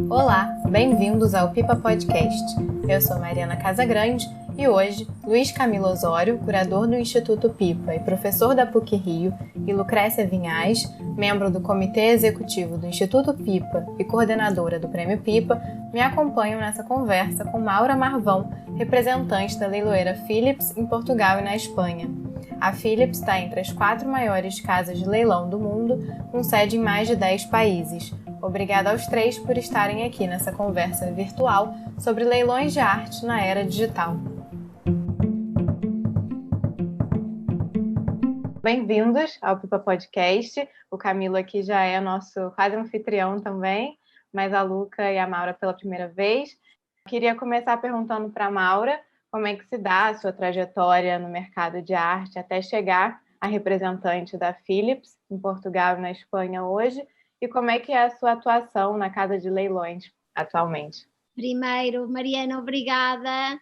Olá, bem-vindos ao Pipa Podcast. Eu sou Mariana Casagrande e hoje Luiz Camilo Osório, curador do Instituto Pipa e professor da PUC-Rio, e Lucrécia Vinhais, membro do Comitê Executivo do Instituto Pipa e coordenadora do Prêmio Pipa, me acompanham nessa conversa com Maura Marvão, representante da leiloeira Philips em Portugal e na Espanha. A Philips está entre as 4 maiores casas de leilão do mundo, com sede em mais de 10 países. Obrigada aos 3 por estarem aqui nessa conversa virtual sobre leilões de arte na era digital. Bem-vindos ao Pipa Podcast. O Camilo aqui já é nosso quase anfitrião também, mas a Luca e a Maura pela primeira vez. Queria começar perguntando para a Maura como é que se dá a sua trajetória no mercado de arte até chegar a representante da Philips em Portugal e na Espanha hoje, e como é que é a sua atuação na casa de leilões atualmente. Primeiro, Mariana, obrigada.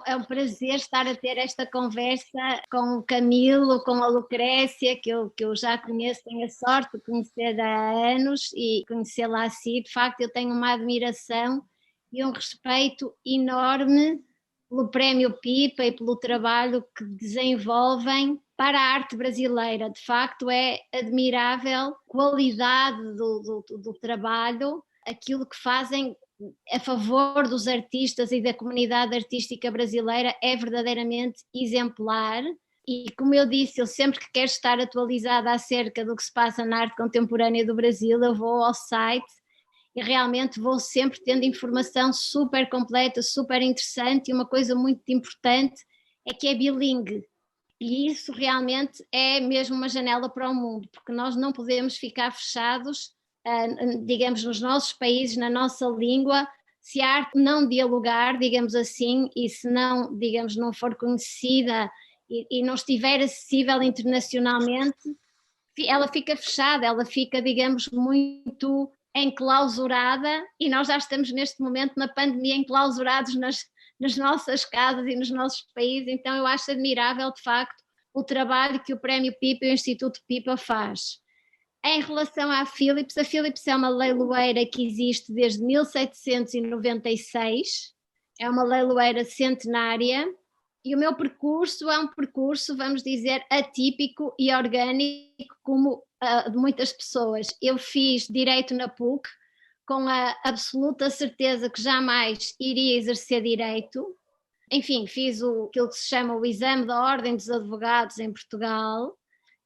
É um prazer estar a ter esta conversa com o Camilo, com a Lucrécia, que eu já conheço, tenho a sorte de conhecer há anos e conhecê-la assim. De facto, eu tenho uma admiração e um respeito enorme pelo Prémio Pipa e pelo trabalho que desenvolvem para a arte brasileira. De facto, é admirável a qualidade do trabalho, aquilo que fazem a favor dos artistas e da comunidade artística brasileira é verdadeiramente exemplar. E como eu disse, eu sempre que quero estar atualizada acerca do que se passa na arte contemporânea do Brasil, eu vou ao site e realmente vou sempre tendo informação super completa, super interessante, e uma coisa muito importante é que é bilingue. E isso realmente é mesmo uma janela para o mundo, porque nós não podemos ficar fechados, digamos, nos nossos países, na nossa língua, se a arte não dialogar, digamos assim, e se não, digamos, não for conhecida e não estiver acessível internacionalmente, ela fica fechada, ela fica, digamos, muito enclausurada, e nós já estamos neste momento na pandemia enclausurados nas nossas casas e nos nossos países. Então eu acho admirável, de facto, o trabalho que o Prémio Pipa e o Instituto Pipa faz. Em relação à Philips, a Philips é uma leiloeira que existe desde 1796, é uma leiloeira centenária, e o meu percurso é um percurso, vamos dizer, atípico e orgânico, como de muitas pessoas. Eu fiz Direito na PUC, com a absoluta certeza que jamais iria exercer Direito. Enfim, fiz aquilo que se chama o Exame da Ordem dos Advogados em Portugal.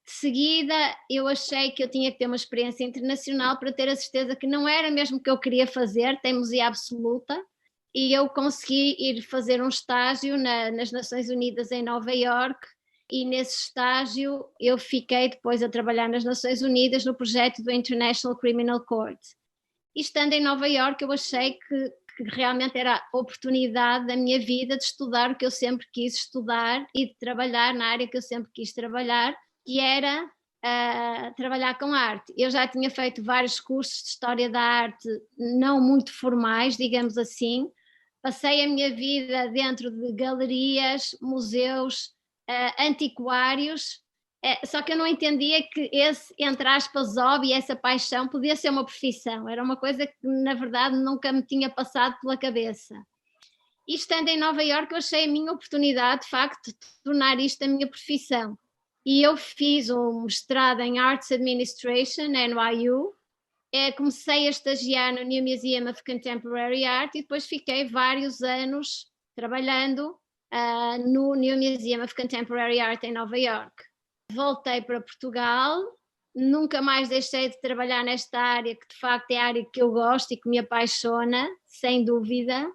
De seguida, eu achei que eu tinha que ter uma experiência internacional para ter a certeza que não era mesmo o que eu queria fazer, teimosia absoluta, e eu consegui ir fazer um estágio nas Nações Unidas em Nova Iorque, e nesse estágio eu fiquei depois a trabalhar nas Nações Unidas no projeto do International Criminal Court. E estando em Nova Iorque, eu achei que realmente era a oportunidade da minha vida de estudar o que eu sempre quis estudar e de trabalhar na área que eu sempre quis trabalhar, que era trabalhar com arte. Eu já tinha feito vários cursos de História da Arte, não muito formais, digamos assim. Passei a minha vida dentro de galerias, museus, antiquários, só que eu não entendia que esse, entre aspas, hobby, essa paixão podia ser uma profissão. Era uma coisa que, na verdade, nunca me tinha passado pela cabeça. E estando em Nova Iorque, eu achei a minha oportunidade, de facto, de tornar isto a minha profissão. E eu fiz um mestrado em Arts Administration, NYU, comecei a estagiar no New Museum of Contemporary Art e depois fiquei vários anos trabalhando no New Museum of Contemporary Art em Nova Iorque. Voltei para Portugal, nunca mais deixei de trabalhar nesta área, que de facto é a área que eu gosto e que me apaixona, sem dúvida,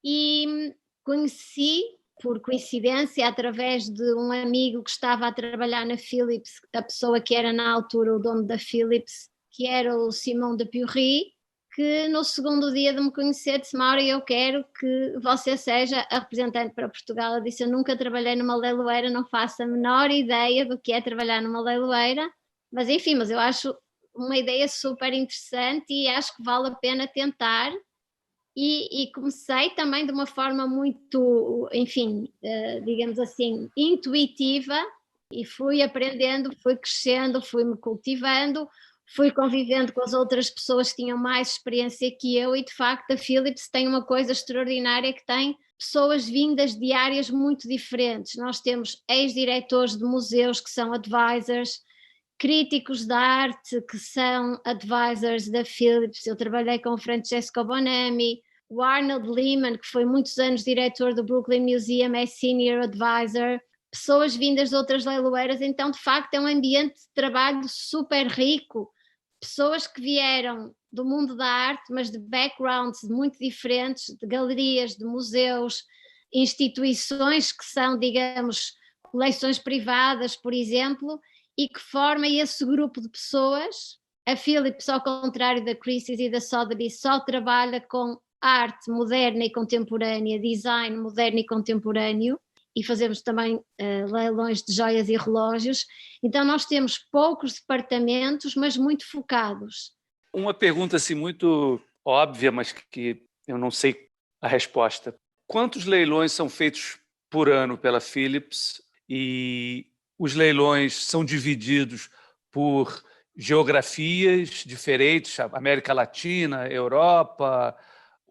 e conheci, por coincidência, através de um amigo que estava a trabalhar na Philips, a pessoa que era na altura o dono da Philips, que era o Simon de Pury, que no segundo dia de me conhecer disse: Maura, eu quero que você seja a representante para Portugal. Eu disse: eu nunca trabalhei numa leiloeira, não faço a menor ideia do que é trabalhar numa leiloeira, mas enfim, mas eu acho uma ideia super interessante e acho que vale a pena tentar. E comecei também de uma forma muito, enfim, digamos assim, intuitiva, e fui aprendendo, fui crescendo, fui me cultivando. fui convivendo com as outras pessoas que tinham mais experiência que eu e de facto a Philips tem uma coisa extraordinária que tem pessoas vindas de áreas muito diferentes. Nós temos ex-diretores de museus que são advisors, críticos de arte que são advisors da Philips. Eu trabalhei com o Francesco Bonami, o Arnold Lehman, que foi muitos anos diretor do Brooklyn Museum, é senior advisor, pessoas vindas de outras leiloeiras, então de facto é um ambiente de trabalho super rico, pessoas que vieram do mundo da arte, mas de backgrounds muito diferentes, de galerias, de museus, instituições que são, digamos, coleções privadas, por exemplo, e que forma esse grupo de pessoas. A Philips, ao contrário da Christie's e da Sotheby's, só trabalha com arte moderna e contemporânea, design moderno e contemporâneo, e fazemos também leilões de joias e relógios. Então nós temos poucos departamentos, mas muito focados. Uma pergunta assim muito óbvia, mas que eu não sei a resposta. Quantos leilões são feitos por ano pela Philips e os leilões são divididos por geografias diferentes, América Latina, Europa,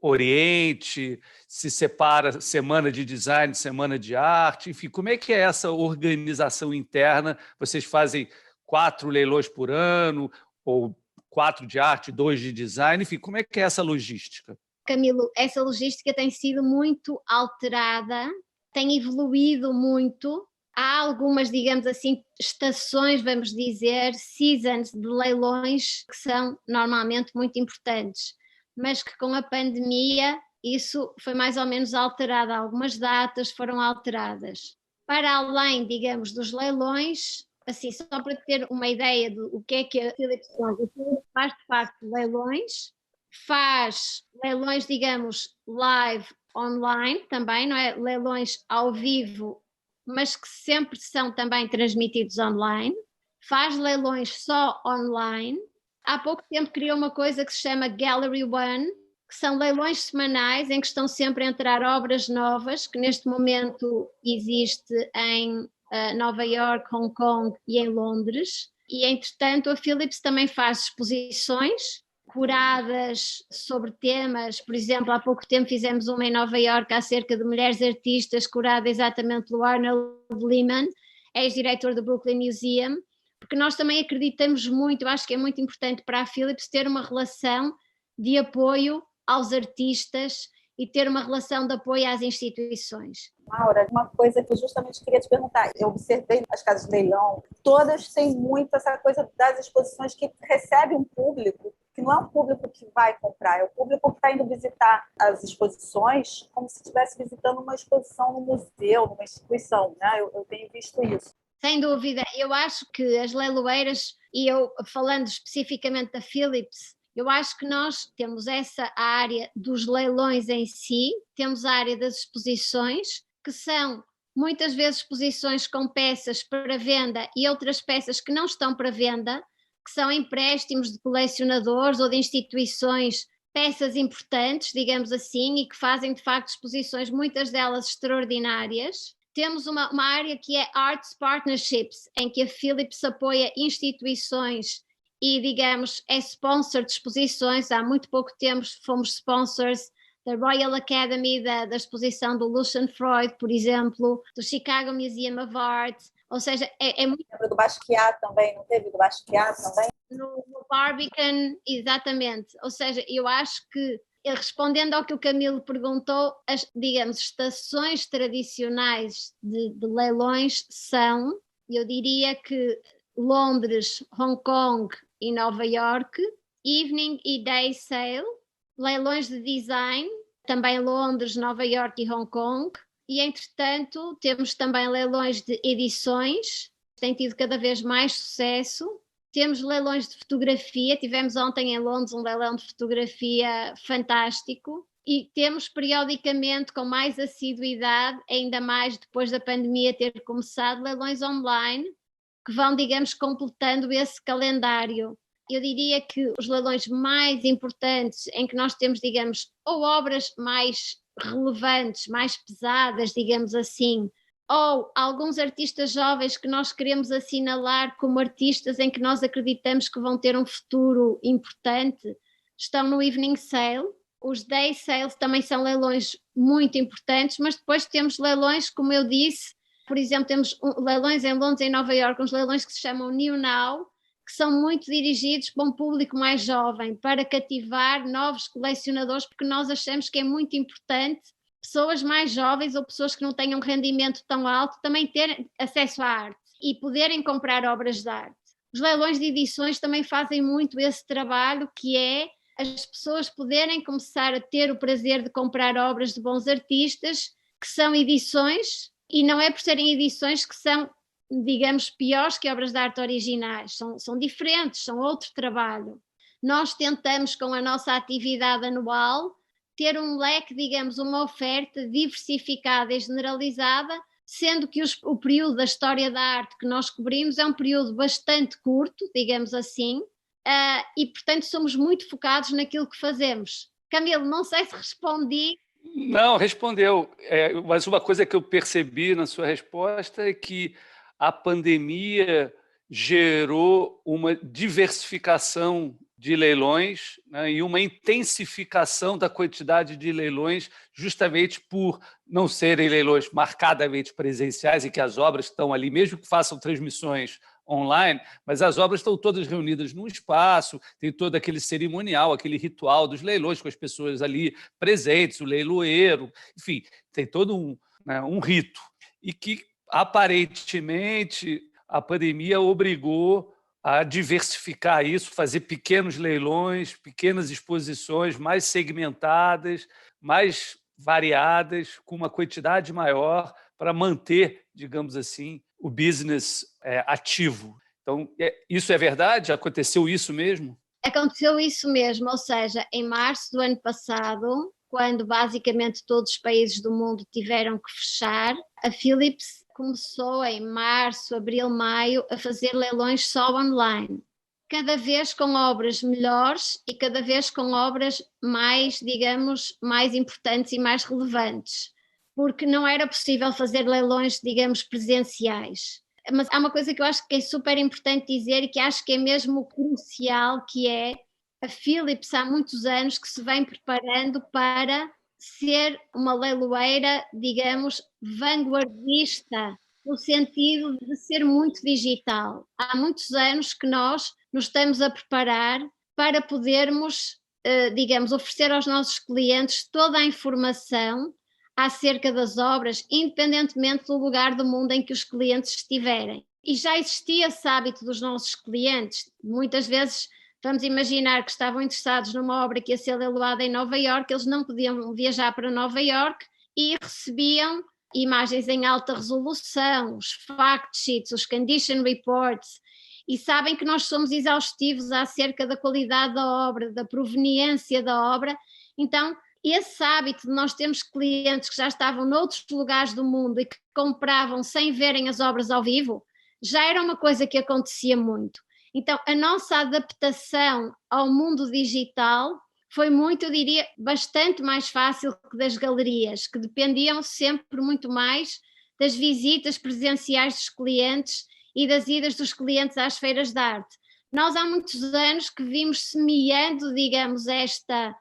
Oriente, se separa semana de design, semana de arte, enfim, como é que é essa organização interna? Vocês fazem 4 leilões por ano, ou 4 de arte, 2 de design, enfim, como é que é essa logística? Camilo, essa logística tem sido muito alterada, tem evoluído muito. Há algumas, digamos assim, estações, vamos dizer, seasons de leilões que são normalmente muito importantes, mas que com a pandemia isso foi mais ou menos alterado, algumas datas foram alteradas. Para além, digamos, dos leilões, assim, só para ter uma ideia do que é que a Philips faz, a Philips faz de facto leilões, faz leilões, digamos, live online também, não é? Leilões ao vivo, mas que sempre são também transmitidos online, faz leilões só online. Há pouco tempo criou uma coisa que se chama Gallery One, que são leilões semanais em que estão sempre a entrar obras novas, que neste momento existe em Nova York, Hong Kong e em Londres. E, entretanto, a Philips também faz exposições curadas sobre temas. Por exemplo, há pouco tempo fizemos uma em Nova York acerca de mulheres artistas, curada exatamente pelo Arnold Lehman, ex-diretor do Brooklyn Museum, porque nós também acreditamos muito, eu acho que é muito importante para a Philips ter uma relação de apoio aos artistas e ter uma relação de apoio às instituições. Maura, uma coisa que eu justamente queria te perguntar, eu observei as casas de leilão, todas têm muito essa coisa das exposições que recebe um público, que não é um público que vai comprar, é o público que está indo visitar as exposições como se estivesse visitando uma exposição no museu, numa instituição, né? Eu tenho visto isso. Sem dúvida, eu acho que as leiloeiras, e eu falando especificamente da Philips, eu acho que nós temos essa área dos leilões em si, temos a área das exposições, que são muitas vezes exposições com peças para venda e outras peças que não estão para venda, que são empréstimos de colecionadores ou de instituições, peças importantes, digamos assim, e que fazem de facto exposições, muitas delas extraordinárias. Temos uma área que é Arts Partnerships, em que a Philips apoia instituições e, digamos, é sponsor de exposições. Há muito pouco tempo fomos sponsors da Royal Academy, da exposição do Lucian Freud, por exemplo, do Chicago Museum of Art, ou seja, é muito... Lembra do Basquiat também, não teve do Basquiat também? No Barbican, exatamente, ou seja, eu acho que, respondendo ao que o Camilo perguntou, as, digamos, estações tradicionais de leilões são, eu diria que Londres, Hong Kong e Nova York, Evening e Day Sale, leilões de design, também Londres, Nova York e Hong Kong, e entretanto temos também leilões de edições, tem tido cada vez mais sucesso. Temos leilões de fotografia, tivemos ontem em Londres um leilão de fotografia fantástico, e temos periodicamente, com mais assiduidade, ainda mais depois da pandemia ter começado, leilões online, que vão, digamos, completando esse calendário. Eu diria que os leilões mais importantes, em que nós temos, digamos, ou obras mais relevantes, mais pesadas, digamos assim, ou alguns artistas jovens que nós queremos assinalar como artistas em que nós acreditamos que vão ter um futuro importante, estão no evening sale. Os day sales também são leilões muito importantes, mas depois temos leilões, como eu disse, por exemplo, temos leilões em Londres e em Nova Iorque, uns leilões que se chamam New Now, que são muito dirigidos para um público mais jovem, para cativar novos colecionadores, porque nós achamos que é muito importante pessoas mais jovens ou pessoas que não tenham rendimento tão alto também terem acesso à arte e poderem comprar obras de arte. Os leilões de edições também fazem muito esse trabalho, que é as pessoas poderem começar a ter o prazer de comprar obras de bons artistas, que são edições, e não é por serem edições que são, digamos, piores que obras de arte originais, são diferentes, são outro trabalho. Nós tentamos, com a nossa atividade anual, ter um leque, digamos, uma oferta diversificada e generalizada, sendo que o período da história da arte que nós cobrimos é um período bastante curto, digamos assim, e portanto somos muito focados naquilo que fazemos. Camilo, não sei se respondi. Não, respondeu. Mas uma coisa que eu percebi na sua resposta é que a pandemia gerou uma diversificação de leilões, né, e uma intensificação da quantidade de leilões, justamente por não serem leilões marcadamente presenciais, e que as obras estão ali, mesmo que façam transmissões online, mas as obras estão todas reunidas num espaço, tem todo aquele cerimonial, aquele ritual dos leilões, com as pessoas ali presentes, o leiloeiro, enfim, tem todo um rito. E que, aparentemente, a pandemia obrigou a diversificar isso, fazer pequenos leilões, pequenas exposições mais segmentadas, mais variadas, com uma quantidade maior, para manter, digamos assim, o business ativo. Então, isso é verdade? Aconteceu isso mesmo? Aconteceu isso mesmo, ou seja, em março do ano passado, quando basicamente todos os países do mundo tiveram que fechar, a Philips começou em março, abril, maio a fazer leilões só online, cada vez com obras melhores e cada vez com obras mais, digamos, mais importantes e mais relevantes, porque não era possível fazer leilões, digamos, presenciais. Mas há uma coisa que eu acho que é super importante dizer e que acho que é mesmo crucial, que é a Philips há muitos anos que se vem preparando para ser uma leiloeira, digamos, vanguardista, no sentido de ser muito digital. Há muitos anos que nós nos estamos a preparar para podermos, digamos, oferecer aos nossos clientes toda a informação acerca das obras, independentemente do lugar do mundo em que os clientes estiverem. E já existia esse hábito dos nossos clientes. Muitas vezes, vamos imaginar que estavam interessados numa obra que ia ser leiloada em Nova Iorque, eles não podiam viajar para Nova Iorque e recebiam imagens em alta resolução, os fact sheets, os condition reports, e sabem que nós somos exaustivos acerca da qualidade da obra, da proveniência da obra. Então, esse hábito de nós termos clientes que já estavam noutros lugares do mundo e que compravam sem verem as obras ao vivo, já era uma coisa que acontecia muito. Então, a nossa adaptação ao mundo digital foi muito, eu diria, bastante mais fácil que das galerias, que dependiam sempre muito mais das visitas presenciais dos clientes e das idas dos clientes às feiras de arte. Nós há muitos anos que vimos semeando, digamos, esta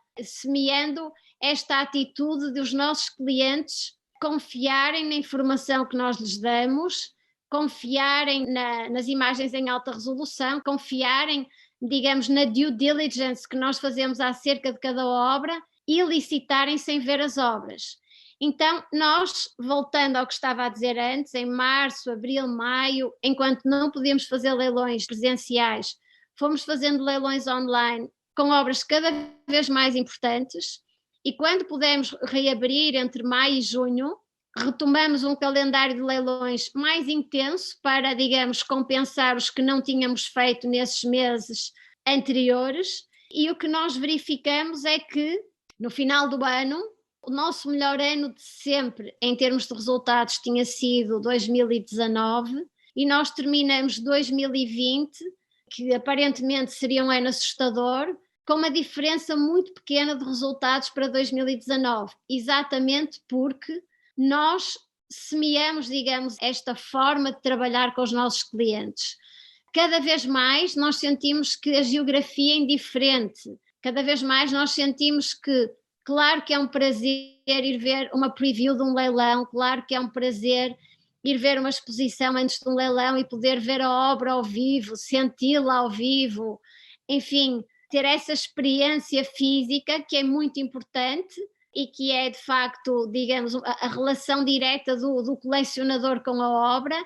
atitude dos nossos clientes confiarem na informação que nós lhes damos, confiarem nas imagens em alta resolução, confiarem, digamos, na due diligence que nós fazemos acerca de cada obra e licitarem sem ver as obras. Então, nós, voltando ao que estava a dizer antes, em março, abril, maio, enquanto não podíamos fazer leilões presenciais, fomos fazendo leilões online com obras cada vez mais importantes, e quando pudemos reabrir entre maio e junho, retomamos um calendário de leilões mais intenso para, digamos, compensar os que não tínhamos feito nesses meses anteriores, e o que nós verificamos é que, no final do ano, o nosso melhor ano de sempre, em termos de resultados, tinha sido 2019, e nós terminamos 2020, que aparentemente seria um ano assustador, com uma diferença muito pequena de resultados para 2019, exatamente porque nós semeamos, digamos, esta forma de trabalhar com os nossos clientes. Cada vez mais nós sentimos que a geografia é indiferente, cada vez mais nós sentimos que, claro que é um prazer ir ver uma preview de um leilão, claro que é um prazer ir ver uma exposição antes de um leilão e poder ver a obra ao vivo, senti-la ao vivo, enfim, ter essa experiência física que é muito importante e que é de facto, digamos, a relação direta do colecionador com a obra,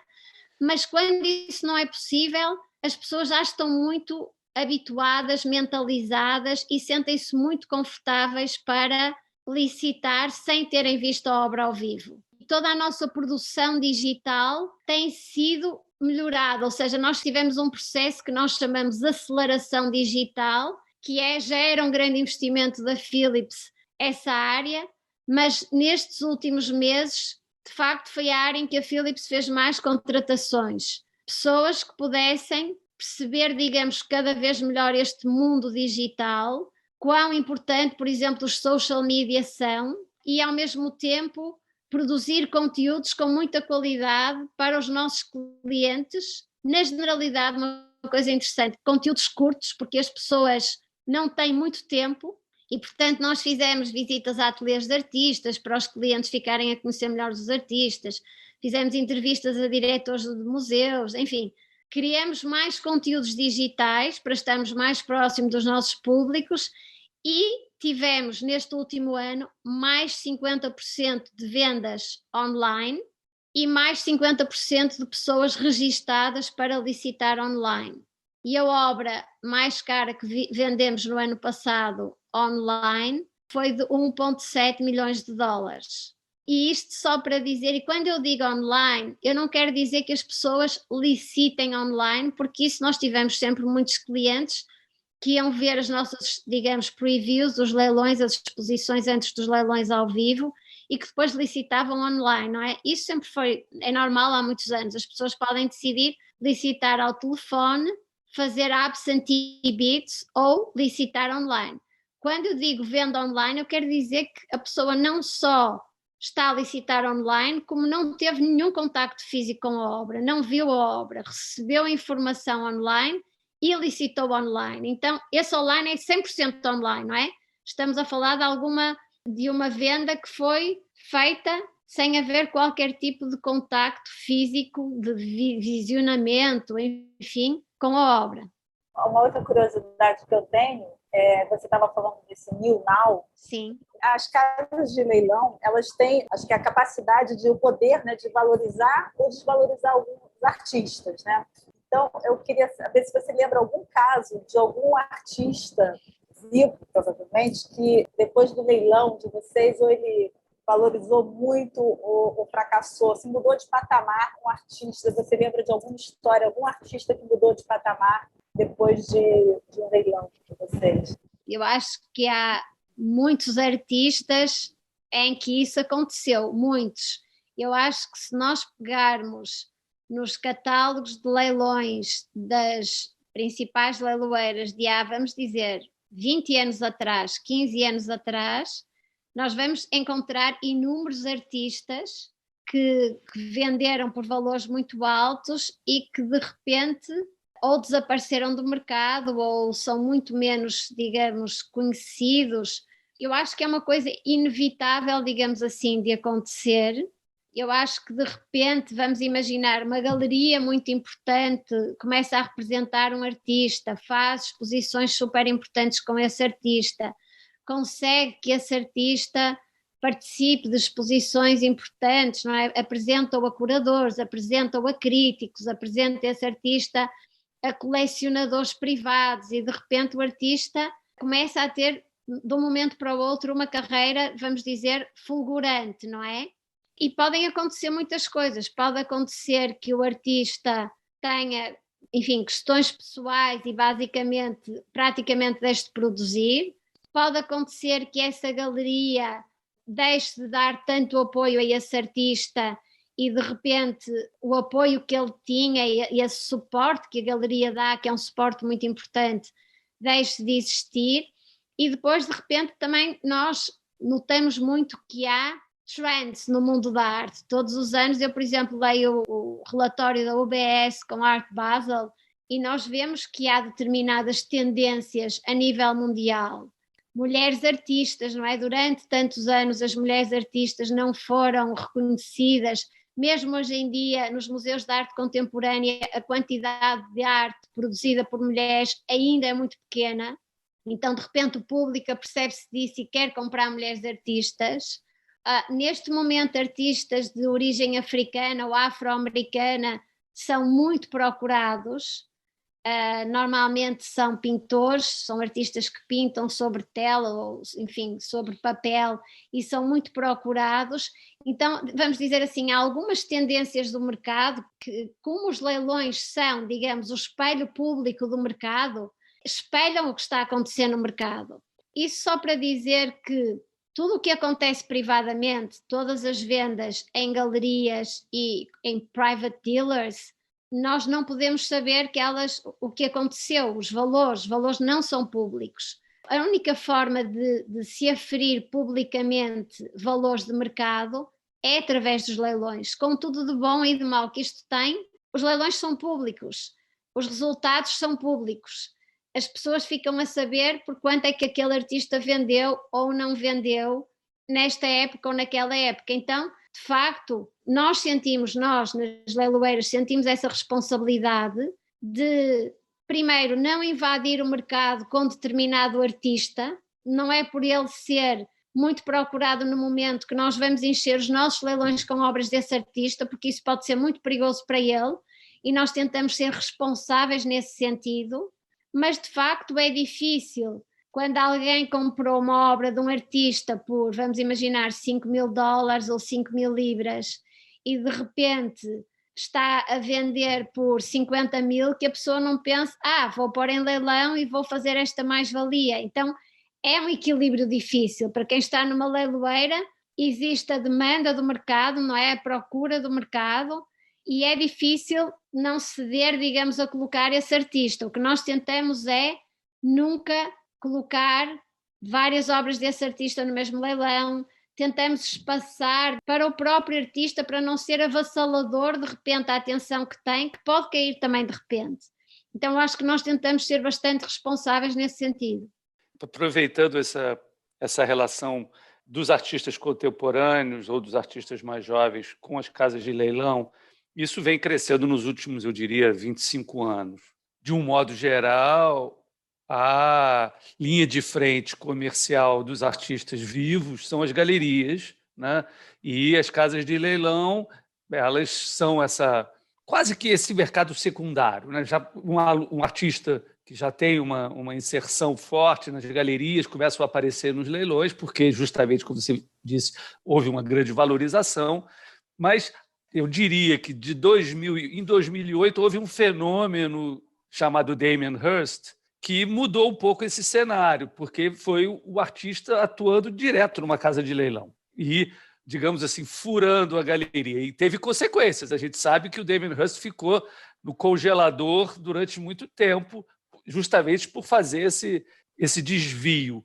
mas quando isso não é possível, as pessoas já estão muito habituadas, mentalizadas e sentem-se muito confortáveis para licitar sem terem visto a obra ao vivo. Toda a nossa produção digital tem sido melhorada, ou seja, nós tivemos um processo que nós chamamos de aceleração digital, que já era um grande investimento da Philips, essa área, mas nestes últimos meses, de facto, foi a área em que a Philips fez mais contratações. Pessoas que pudessem perceber, digamos, cada vez melhor este mundo digital, quão importante, por exemplo, os social media são, e ao mesmo tempo produzir conteúdos com muita qualidade para os nossos clientes. Na generalidade, uma coisa interessante, conteúdos curtos, porque as pessoas não têm muito tempo e, portanto, nós fizemos visitas a ateliês de artistas para os clientes ficarem a conhecer melhor os artistas, fizemos entrevistas a diretores de museus, enfim, criamos mais conteúdos digitais para estarmos mais próximos dos nossos públicos e tivemos neste último ano mais 50% de vendas online e mais 50% de pessoas registadas para licitar online. E a obra mais cara que vendemos no ano passado online foi de 1,7 milhões de dólares. E isto só para dizer, e quando eu digo online, eu não quero dizer que as pessoas licitem online, porque isso nós tivemos sempre muitos clientes que iam ver as nossas, digamos, previews dos leilões, as exposições antes dos leilões ao vivo e que depois licitavam online, não é? Isso sempre é normal há muitos anos. As pessoas podem decidir licitar ao telefone, fazer absentee bids ou licitar online. Quando eu digo venda online, eu quero dizer que a pessoa não só está a licitar online, como não teve nenhum contacto físico com a obra, não viu a obra, recebeu a informação online e licitou online. Então, esse online é 100% online, não é? Estamos a falar de uma venda que foi feita sem haver qualquer tipo de contacto físico, de visionamento, enfim, com a obra. Uma outra curiosidade que eu tenho, você estava falando desse New Now. Sim. As casas de leilão, elas têm, acho que a capacidade de o poder, né, de valorizar ou desvalorizar alguns artistas, né? Então, eu queria saber se você lembra algum caso de algum artista vivo, provavelmente, que depois do leilão de vocês, ou ele valorizou muito ou fracassou, assim, mudou de patamar um artista. Você lembra de alguma história, algum artista que mudou de patamar depois de um leilão de vocês? Eu acho que há muitos artistas em que isso aconteceu, muitos. Eu acho que se nós pegarmos nos catálogos de leilões das principais leiloeiras de há, vamos dizer, 20 anos atrás, 15 anos atrás, nós vamos encontrar inúmeros artistas que venderam por valores muito altos e que de repente ou desapareceram do mercado ou são muito menos, digamos, conhecidos. Eu acho que é uma coisa inevitável, digamos assim, de acontecer. Eu acho que de repente vamos imaginar uma galeria muito importante, começa a representar um artista, faz exposições super importantes com esse artista, consegue que esse artista participe de exposições importantes, não é? Apresenta-o a curadores, apresenta-o a críticos, apresenta esse artista a colecionadores privados e de repente o artista começa a ter de um momento para o outro uma carreira, vamos dizer, fulgurante, não é? E podem acontecer muitas coisas, pode acontecer que o artista tenha, enfim, questões pessoais e basicamente, praticamente deixe de produzir, pode acontecer que essa galeria deixe de dar tanto apoio a esse artista e de repente o apoio que ele tinha e esse suporte que a galeria dá, que é um suporte muito importante, deixe de existir e depois de repente também nós notamos muito que há trends no mundo da arte. Todos os anos eu, por exemplo, leio o relatório da UBS com a Art Basel e nós vemos que há determinadas tendências a nível mundial. Mulheres artistas, não é? Durante tantos anos as mulheres artistas não foram reconhecidas, mesmo hoje em dia nos museus de arte contemporânea a quantidade de arte produzida por mulheres ainda é muito pequena, então de repente o público apercebe-se disso e quer comprar mulheres artistas. Neste momento artistas de origem africana ou afro-americana são muito procurados. Normalmente são pintores, são artistas que pintam sobre tela ou, enfim, sobre papel e são muito procurados. Então, vamos dizer assim, há algumas tendências do mercado que, como os leilões são, digamos, o espelho público do mercado, espelham o que está a acontecer no mercado. Isso só para dizer que tudo o que acontece privadamente, todas as vendas em galerias e em private dealers, nós não podemos saber o que aconteceu, os valores não são públicos. A única forma de se aferir publicamente valores de mercado é através dos leilões. Com tudo de bom e de mau que isto tem, os leilões são públicos, os resultados são públicos. As pessoas ficam a saber por quanto é que aquele artista vendeu ou não vendeu nesta época ou naquela época. Então, de facto, nós, nas leiloeiras, sentimos essa responsabilidade de, primeiro, não invadir o mercado com determinado artista. Não é por ele ser muito procurado no momento que nós vamos encher os nossos leilões com obras desse artista, porque isso pode ser muito perigoso para ele, e nós tentamos ser responsáveis nesse sentido, mas de facto é difícil. Quando alguém comprou uma obra de um artista por, vamos imaginar, $5.000 ou 5.000 libras e de repente está a vender por 50.000, que a pessoa não pense, vou pôr em leilão e vou fazer esta mais-valia. Então é um equilíbrio difícil. Para quem está numa leiloeira, existe a demanda do mercado, não é? A procura do mercado, e é difícil não ceder, digamos, a colocar esse artista. O que nós tentamos é nunca colocar várias obras desse artista no mesmo leilão, tentamos espaçar para o próprio artista para não ser avassalador de repente a atenção que tem, que pode cair também de repente. Então acho que nós tentamos ser bastante responsáveis nesse sentido. Aproveitando essa relação dos artistas contemporâneos ou dos artistas mais jovens com as casas de leilão, isso vem crescendo nos últimos, eu diria, 25 anos. De um modo geral, a linha de frente comercial dos artistas vivos são as galerias, né? E as casas de leilão, elas são quase que esse mercado secundário, né? Já um artista que já tem uma inserção forte nas galerias começa a aparecer nos leilões, porque justamente, como você disse, houve uma grande valorização, mas eu diria que em 2008 houve um fenômeno chamado Damien Hirst, que mudou um pouco esse cenário, porque foi o artista atuando direto numa casa de leilão e, digamos assim, furando a galeria. E teve consequências. A gente sabe que o Damien Hirst ficou no congelador durante muito tempo, justamente por fazer esse desvio.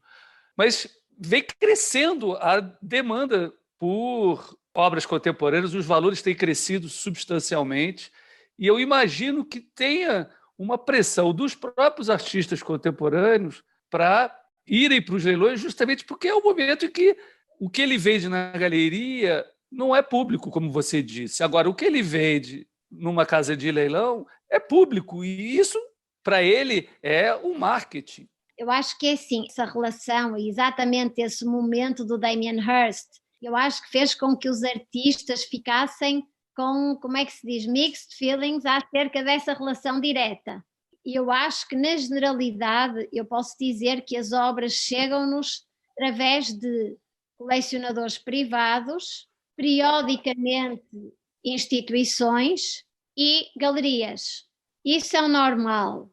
Mas vem crescendo a demanda por obras contemporâneas, os valores têm crescido substancialmente, e eu imagino que tenha uma pressão dos próprios artistas contemporâneos para irem para os leilões, justamente porque é o momento em que o que ele vende na galeria não é público, como você disse. Agora, o que ele vende numa casa de leilão é público, e isso, para ele, é um marketing. Eu acho que é assim, essa relação e exatamente esse momento do Damien Hirst, eu acho que fez com que os artistas ficassem com, como é que se diz, mixed feelings acerca dessa relação direta. E eu acho que, na generalidade, eu posso dizer que as obras chegam-nos através de colecionadores privados, periodicamente instituições e galerias. Isso é o normal.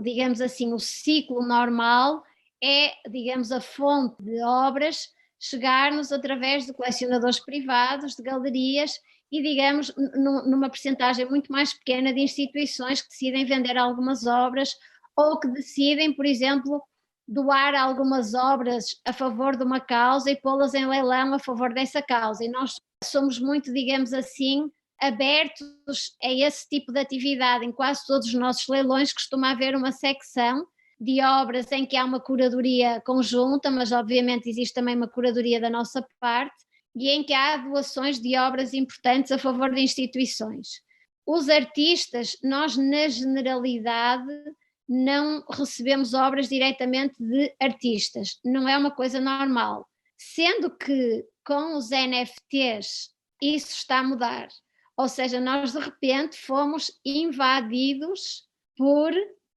Digamos assim, o ciclo normal é, digamos, a fonte de obras chegar-nos através de colecionadores privados, de galerias e, digamos, numa percentagem muito mais pequena de instituições que decidem vender algumas obras ou que decidem, por exemplo, doar algumas obras a favor de uma causa e pô-las em leilão a favor dessa causa. E nós somos muito, digamos assim, abertos a esse tipo de atividade. Em quase todos os nossos leilões costuma haver uma secção de obras em que há uma curadoria conjunta, mas obviamente existe também uma curadoria da nossa parte, e em que há doações de obras importantes a favor de instituições. Os artistas, nós na generalidade não recebemos obras diretamente de artistas, não é uma coisa normal, sendo que com os NFTs isso está a mudar, ou seja, nós de repente fomos invadidos por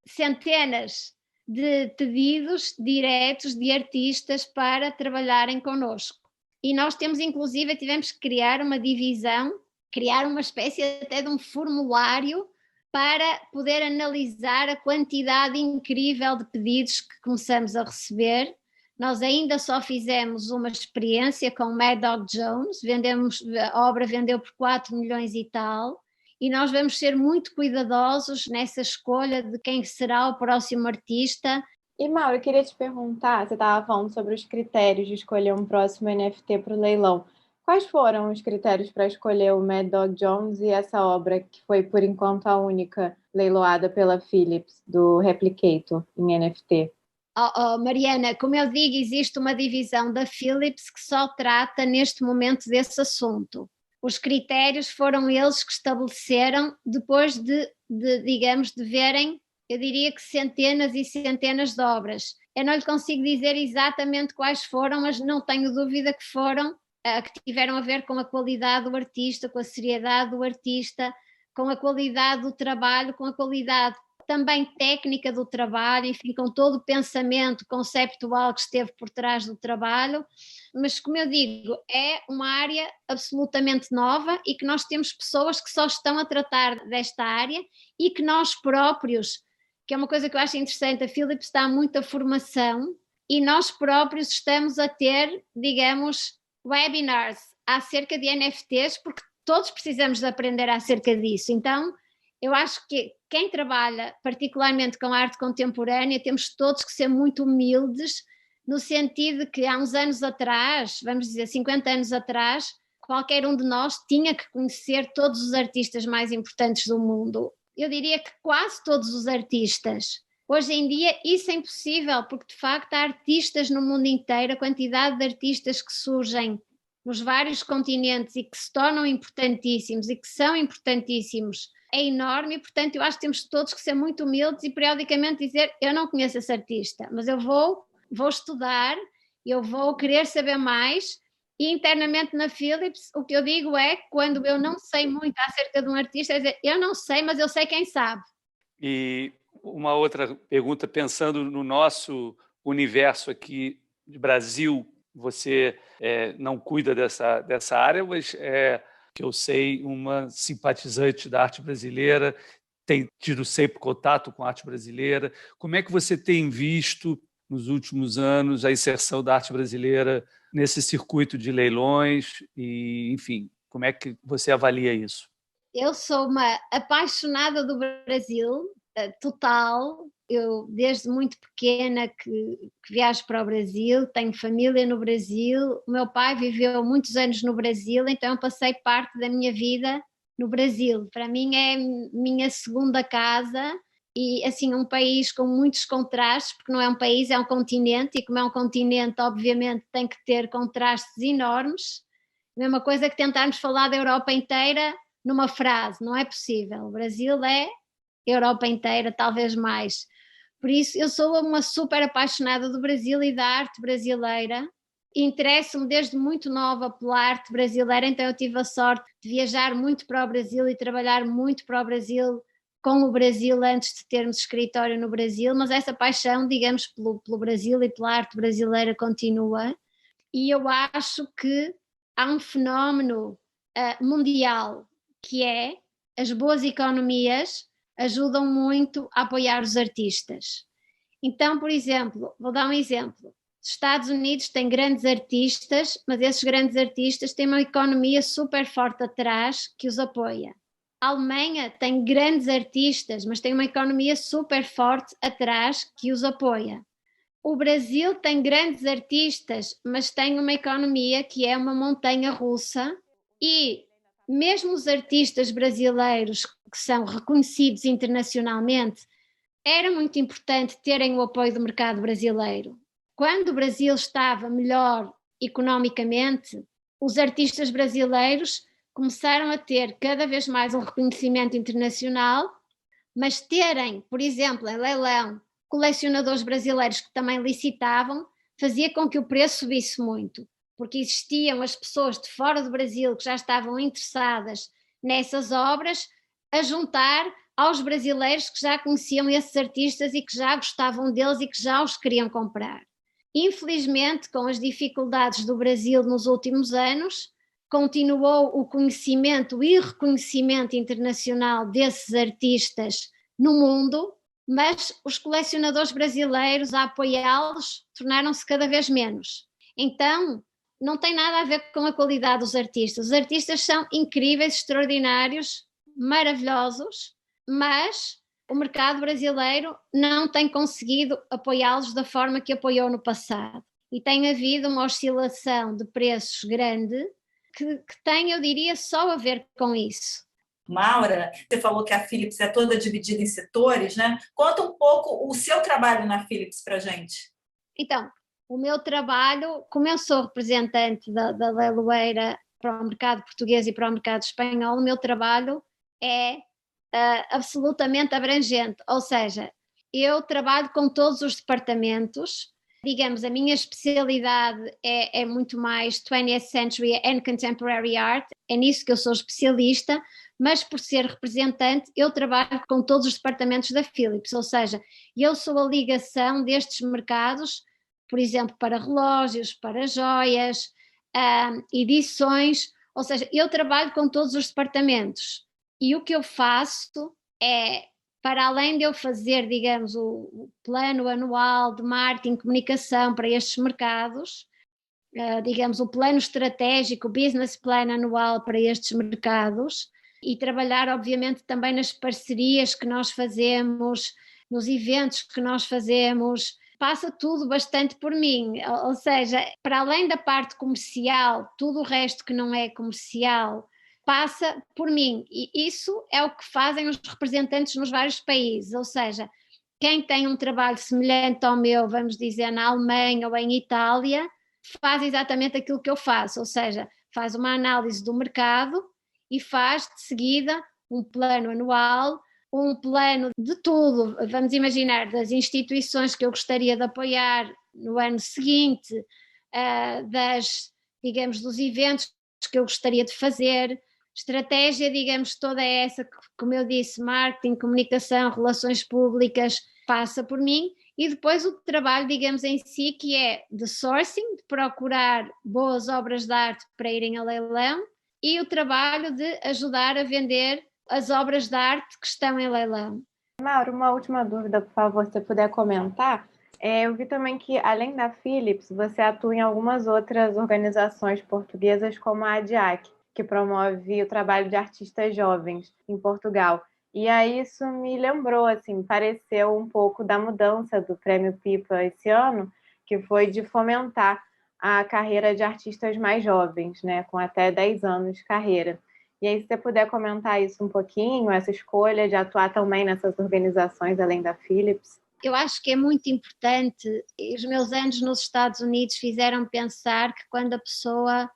centenas de pedidos diretos de artistas para trabalharem connosco. E nós tivemos que criar uma divisão, criar uma espécie até de um formulário para poder analisar a quantidade incrível de pedidos que começamos a receber. Nós ainda só fizemos uma experiência com Mad Dog Jones, a obra vendeu por 4 milhões e tal, e nós vamos ser muito cuidadosos nessa escolha de quem será o próximo artista. E Mauro, eu queria te perguntar, você estava falando sobre os critérios de escolher um próximo NFT para o leilão. Quais foram os critérios para escolher o Mad Dog Jones e essa obra que foi, por enquanto, a única leiloada pela Philips, do Replicator, em NFT? Mariana, como eu digo, existe uma divisão da Philips que só trata neste momento desse assunto. Os critérios foram eles que estabeleceram depois de verem, eu diria que centenas e centenas de obras. Eu não lhe consigo dizer exatamente quais foram, mas não tenho dúvida que foram, que tiveram a ver com a qualidade do artista, com a seriedade do artista, com a qualidade do trabalho, com a qualidade também técnica do trabalho, enfim, com todo o pensamento conceptual que esteve por trás do trabalho, mas como eu digo, é uma área absolutamente nova e que nós temos pessoas que só estão a tratar desta área e que nós próprios, que é uma coisa que eu acho interessante, a Philips dá muita formação e nós próprios estamos a ter, digamos, webinars acerca de NFTs, porque todos precisamos de aprender acerca disso. Então, eu acho que quem trabalha particularmente com a arte contemporânea, temos todos que ser muito humildes, no sentido de que há uns anos atrás, vamos dizer 50 anos atrás, qualquer um de nós tinha que conhecer todos os artistas mais importantes do mundo. Eu diria que quase todos os artistas. Hoje em dia isso é impossível, porque de facto há artistas no mundo inteiro, a quantidade de artistas que surgem nos vários continentes e que se tornam importantíssimos e que são importantíssimos é enorme, e portanto eu acho que temos todos que ser muito humildes e periodicamente dizer, eu não conheço esse artista, mas eu vou estudar, eu vou querer saber mais, e internamente na Philips o que eu digo é, quando eu não sei muito acerca de um artista, é dizer, eu não sei, mas eu sei quem sabe. E uma outra pergunta, pensando no nosso universo aqui de Brasil, você não cuida dessa área, mas que eu sei, uma simpatizante da arte brasileira, tem tido sempre contato com a arte brasileira. Como é que você tem visto, nos últimos anos, a inserção da arte brasileira nesse circuito de leilões? E, enfim, como é que você avalia isso? Eu sou uma apaixonada do Brasil, total. Eu, desde muito pequena, que viajo para o Brasil, tenho família no Brasil. O meu pai viveu muitos anos no Brasil, então eu passei parte da minha vida no Brasil. Para mim é minha segunda casa e, assim, um país com muitos contrastes, porque não é um país, é um continente, e como é um continente, obviamente, tem que ter contrastes enormes. A mesma coisa que tentarmos falar da Europa inteira numa frase, não é possível. O Brasil é Europa inteira, talvez mais. Por isso, eu sou uma super apaixonada do Brasil e da arte brasileira. Interesso-me desde muito nova pela arte brasileira, então eu tive a sorte de viajar muito para o Brasil e trabalhar muito para o Brasil, com o Brasil, antes de termos escritório no Brasil, mas essa paixão, digamos, pelo Brasil e pela arte brasileira continua. E eu acho que há um fenómeno mundial, que é as boas economias ajudam muito a apoiar os artistas. Então, por exemplo, vou dar um exemplo. Os Estados Unidos têm grandes artistas, mas esses grandes artistas têm uma economia super forte atrás que os apoia. A Alemanha tem grandes artistas, mas tem uma economia super forte atrás que os apoia. O Brasil tem grandes artistas, mas tem uma economia que é uma montanha russa e mesmo os artistas brasileiros que são reconhecidos internacionalmente, era muito importante terem o apoio do mercado brasileiro. Quando o Brasil estava melhor economicamente, os artistas brasileiros começaram a ter cada vez mais um reconhecimento internacional, mas terem, por exemplo, em leilão, colecionadores brasileiros que também licitavam, fazia com que o preço subisse muito, porque existiam as pessoas de fora do Brasil que já estavam interessadas nessas obras a juntar aos brasileiros que já conheciam esses artistas e que já gostavam deles e que já os queriam comprar. Infelizmente, com as dificuldades do Brasil nos últimos anos, continuou o conhecimento e reconhecimento internacional desses artistas no mundo, mas os colecionadores brasileiros a apoiá-los tornaram-se cada vez menos. Então, não tem nada a ver com a qualidade dos artistas. Os artistas são incríveis, extraordinários, maravilhosos, mas o mercado brasileiro não tem conseguido apoiá-los da forma que apoiou no passado. E tem havido uma oscilação de preços grande que tem, eu diria, só a ver com isso. Maura, você falou que a Philips é toda dividida em setores, né? Conta um pouco o seu trabalho na Philips para a gente. Então, o meu trabalho, como eu sou representante da leiloeira para o mercado português e para o mercado espanhol, o meu trabalho é absolutamente abrangente, ou seja, eu trabalho com todos os departamentos. Digamos, a minha especialidade é muito mais 20th Century and Contemporary Art, é nisso que eu sou especialista, mas por ser representante eu trabalho com todos os departamentos da Philips, ou seja, eu sou a ligação destes mercados, por exemplo, para relógios, para joias, edições, ou seja, eu trabalho com todos os departamentos e o que eu faço é, para além de eu fazer, digamos, o plano anual de marketing e comunicação para estes mercados, digamos, o plano estratégico, o business plan anual para estes mercados, e trabalhar, obviamente, também nas parcerias que nós fazemos, nos eventos que nós fazemos, passa tudo bastante por mim, ou seja, para além da parte comercial, tudo o resto que não é comercial passa por mim, e isso é o que fazem os representantes nos vários países, ou seja, quem tem um trabalho semelhante ao meu, vamos dizer, na Alemanha ou em Itália, faz exatamente aquilo que eu faço, ou seja, faz uma análise do mercado e faz de seguida um plano anual, um plano de tudo, vamos imaginar, das instituições que eu gostaria de apoiar no ano seguinte, digamos, dos eventos que eu gostaria de fazer, estratégia, digamos, toda essa, como eu disse, marketing, comunicação, relações públicas, passa por mim, e depois o trabalho, digamos, em si, que é de sourcing, de procurar boas obras de arte para irem a leilão, e o trabalho de ajudar a vender as obras de arte que estão em leilão. Mauro, uma última dúvida, por favor, se você puder comentar. Eu vi também que, além da Philips, você atua em algumas outras organizações portuguesas, como a ADIAC, que promove o trabalho de artistas jovens em Portugal. E aí isso me lembrou, assim, pareceu um pouco da mudança do Prêmio Pipa esse ano, que foi de fomentar a carreira de artistas mais jovens, né, com até 10 anos de carreira. E aí, se você puder comentar isso um pouquinho, essa escolha de atuar também nessas organizações, além da Philips. Eu acho que é muito importante, os meus anos nos Estados Unidos fizeram pensar que quando a pessoa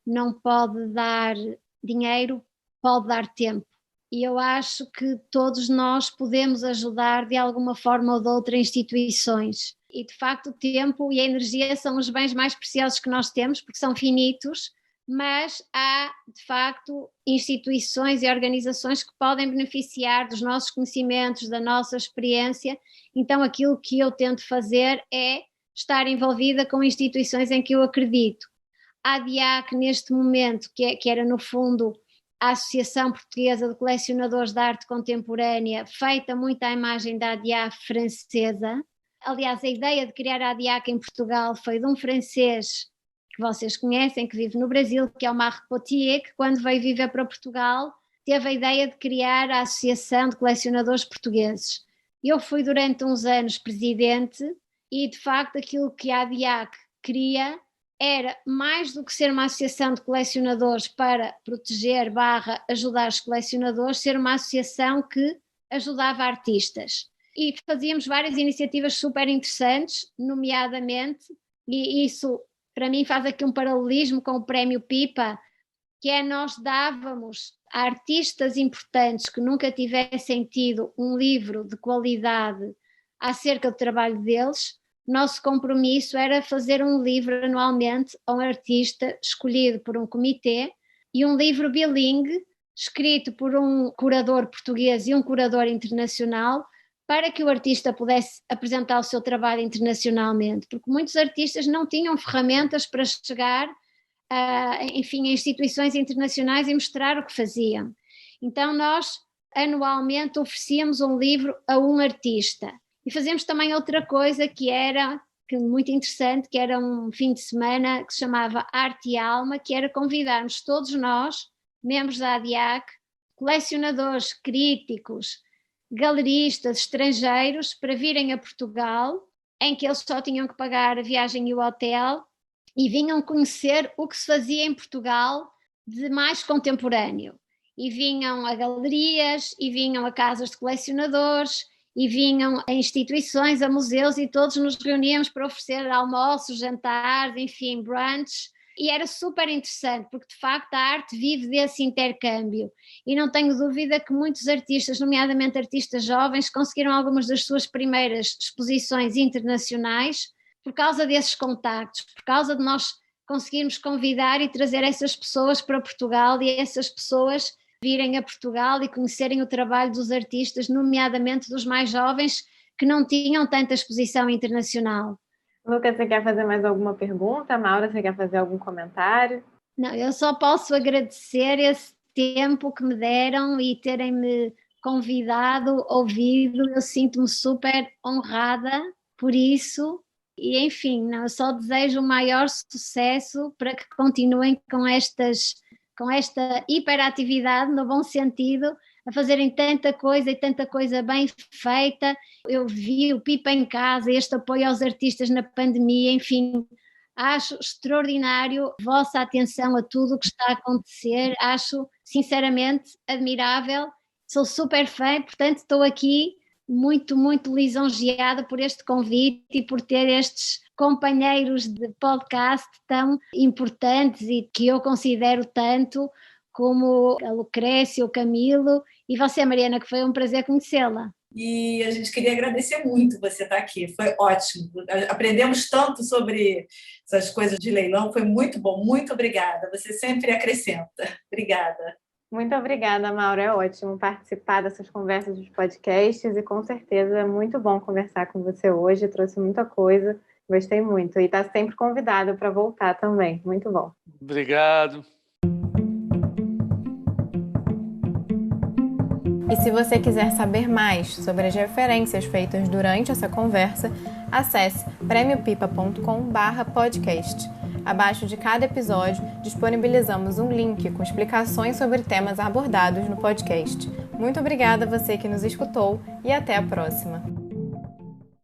não pode dar dinheiro, pode dar tempo. E eu acho que todos nós podemos ajudar de alguma forma ou de outra instituições. E de facto o tempo e a energia são os bens mais preciosos que nós temos, porque são finitos, mas há de facto instituições e organizações que podem beneficiar dos nossos conhecimentos, da nossa experiência. Então aquilo que eu tento fazer é estar envolvida com instituições em que eu acredito. A ADIAC neste momento, que era no fundo a Associação Portuguesa de Colecionadores de Arte Contemporânea, feita muito à imagem da ADIAC francesa. Aliás, a ideia de criar a ADIAC em Portugal foi de um francês que vocês conhecem, que vive no Brasil, que é o Marc Potier, que quando veio viver para Portugal, teve a ideia de criar a Associação de Colecionadores Portugueses. Eu fui durante uns anos presidente e de facto aquilo que a ADIAC queria era, mais do que ser uma associação de colecionadores para proteger / ajudar os colecionadores, ser uma associação que ajudava artistas. E fazíamos várias iniciativas super interessantes, nomeadamente, e isso para mim faz aqui um paralelismo com o Prémio Pipa, que é nós dávamos a artistas importantes que nunca tivessem tido um livro de qualidade acerca do trabalho deles. Nosso compromisso era fazer um livro anualmente a um artista escolhido por um comitê e um livro bilingue escrito por um curador português e um curador internacional para que o artista pudesse apresentar o seu trabalho internacionalmente, porque muitos artistas não tinham ferramentas para chegar a instituições internacionais e mostrar o que faziam. Então nós anualmente oferecíamos um livro a um artista. E fazemos também outra coisa que muito interessante, que era um fim de semana que se chamava Arte e Alma, que era convidarmos todos nós, membros da ADIAC, colecionadores, críticos, galeristas, estrangeiros, para virem a Portugal, em que eles só tinham que pagar a viagem e o hotel, e vinham conhecer o que se fazia em Portugal de mais contemporâneo. E vinham a galerias, e vinham a casas de colecionadores, e vinham a instituições, a museus, e todos nos reuníamos para oferecer almoços, jantares, enfim, brunch, e era super interessante, porque de facto a arte vive desse intercâmbio, e não tenho dúvida que muitos artistas, nomeadamente artistas jovens, conseguiram algumas das suas primeiras exposições internacionais por causa desses contactos, por causa de nós conseguirmos convidar e trazer essas pessoas para Portugal, e essas pessoas virem a Portugal e conhecerem o trabalho dos artistas, nomeadamente dos mais jovens, que não tinham tanta exposição internacional. Lucas, você quer fazer mais alguma pergunta? Maura, você quer fazer algum comentário? Não, eu só posso agradecer esse tempo que me deram e terem-me convidado, ouvido. Eu sinto-me super honrada por isso. E, enfim, eu só desejo o maior sucesso para que continuem com esta hiperatividade, no bom sentido, a fazerem tanta coisa e tanta coisa bem feita. Eu vi o Pipa em Casa, este apoio aos artistas na pandemia, enfim, acho extraordinário a vossa atenção a tudo o que está a acontecer, acho sinceramente admirável, sou super fã, portanto estou aqui muito, muito lisonjeada por este convite e por ter estes companheiros de podcast tão importantes e que eu considero tanto, como a Lucrécia, o Camilo e você, Mariana, que foi um prazer conhecê-la. E a gente queria agradecer muito você estar aqui, foi ótimo. Aprendemos tanto sobre essas coisas de leilão, foi muito bom, muito obrigada. Você sempre acrescenta. Obrigada. Muito obrigada, Maura. É ótimo participar dessas conversas dos podcasts e com certeza é muito bom conversar com você hoje. Trouxe muita coisa, gostei muito. E está sempre convidado para voltar também. Muito bom. Obrigado. E se você quiser saber mais sobre as referências feitas durante essa conversa, acesse premiopipa.com/podcast. Abaixo de cada episódio, disponibilizamos um link com explicações sobre temas abordados no podcast. Muito obrigada a você que nos escutou e até a próxima!